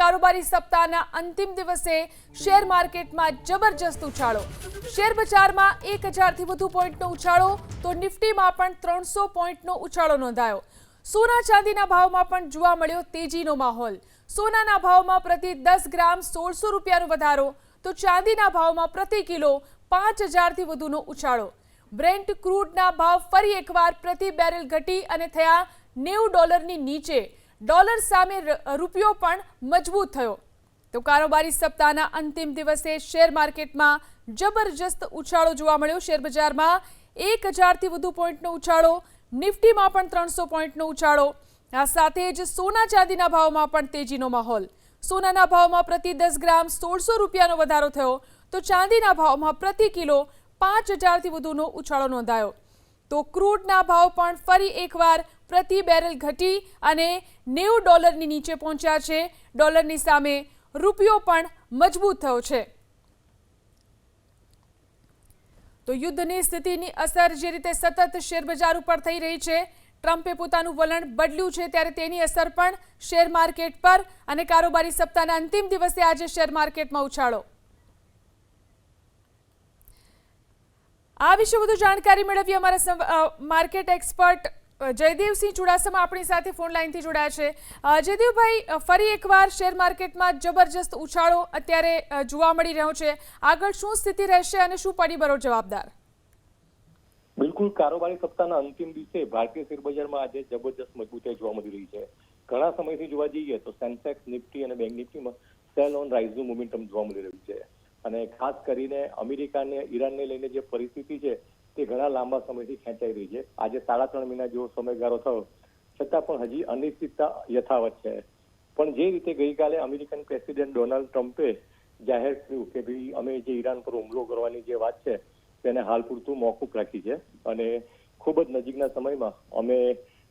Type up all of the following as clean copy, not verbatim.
કારોબારી સપ્તાહના અંતિમ દિવસે શેર માર્કેટમાં જબરજસ્ત ઉછાળો। શેર બજારમાં 1000થી વધુ પોઈન્ટનો ઉછાળો તો નિફ્ટીમાં પણ 300 પોઈન્ટનો ઉછાળો નોંધાયો। સોના ચાંદીના ભાવમાં પણ જોવા મળ્યો તેજીનો માહોલ। સોનાના ભાવમાં પ્રતિ 10 ગ્રામ 1600 રૂપિયાનો વધારો તો ચાંદીના ભાવમાં પ્રતિ કિલો 5000થી વધુનો ઉછાળો। બ્રેન્ટ ક્રૂડના ભાવ ફરી એકવાર પ્રતિ બેરલ ઘટી અને થયા $90 નીચે। ડોલર સામે રૂપિયો પણ મજબૂત થયો। તો કારોબારી સપ્તાહના અંતિમ દિવસે શેર માર્કેટમાં જબરજસ્ત ઉછાળો જોવા મળ્યો। શેર બજારમાં 1000થી વધુ પોઈન્ટનો ઉછાળો, નિફ્ટીમાં પણ 300 પોઈન્ટનો ઉછાળો। આ સાથે જ સોના ચાંદીના ભાવમાં પણ તેજીનો માહોલ। સોનાના ભાવમાં પ્રતિ 10 ગ્રામ 1600 રૂપિયાનો વધારો થયો તો ચાંદીના ભાવમાં પ્રતિ કિલો 5000થી વધુનો ઉછાળો નોંધાયો। તો ક્રૂડના ભાવ પણ ફરી એકવાર પ્રતિ બેરલ ઘટી અને $90 નીચે પહોંચ્યા છે। ડોલરની સામે રૂપિયો પણ મજબૂત થયો છે। તો યુદ્ધની સ્થિતિની અસર જે રીતે સતત શેર બજાર ઉપર થઈ રહી છે, ટ્રમ્પે પોતાનું વલણ બદલ્યું છે ત્યારે તેની અસર પણ શેર માર્કેટ પર અને કારોબારી સપ્તાહના અંતિમ દિવસે આજે શેર માર્કેટમાં ઉછાળો। આ વિશે વધુ જાણકારી મેળવીએ અમારા માર્કેટ એક્સપર્ટ જયદેવસિંહ ચુડાસમા આપણી સાથે ફોન લાઈનથી જોડાયા છે। જયદેવભાઈ, ફરી એકવાર શેર માર્કેટમાં જબરજસ્ત ઉછાળો અત્યારે જોવા મળી રહ્યો છે। આગળ શું સ્થિતિ રહેશે અને શું પરિબળો જવાબદાર? બિલકુલ, કારોબારી સપ્તાહના અંતિમ દિવસે ભારતીય શેર બજારમાં આજે જબરજસ્ત મજબૂતાઈ જોવા મળી રહી છે। ઘણા સમયથી જોવા જઈએ તો સેન્સેક્સ, નિફ્ટી અને બેંક નિફ્ટીમાં સેલ ઓન રાઇઝનું મોમેન્ટમ જોવા મળી રહ્યું છે અને ખાસ કરીને અમેરિકા અને ઈરાનને લઈને જે પરિસ્થિતિ છે તે ઘણા લાંબા સમયથી ખેંચાઈ રહી છે। આજે 3.5 મહિના જેવો સમયગાળો થયો છતાં પણ હજી અનિશ્ચિતતા યથાવત છે। પણ જે રીતે ગઈકાલે અમેરિકન પ્રેસિડેન્ટ ડોનાલ્ડ ટ્રમ્પે જાહેર કર્યું કે ભાઈ અમે જે ઈરાન પર હુમલો કરવાની જે વાત છે તેને હાલ પૂરતું મોકૂફ રાખી છે અને ખૂબ જ નજીકના સમયમાં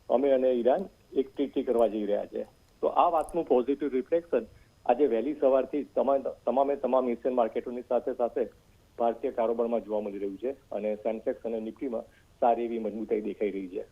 અમે અને ઈરાન એક ટ્રીટી કરવા જઈ રહ્યા છે। તો આ વાતનું પોઝિટિવ રિફ્લેક્શન આજે વહેલી સવારથી તમામ એશિયન માર્કેટોની સાથે સાથે ભારતીય કારોબારમાં જોવા મળી રહ્યું છે અને સેન્સેક્સ અને નિફ્ટીમાં સારી એવી મજબૂતાઈ દેખાઈ રહી છે।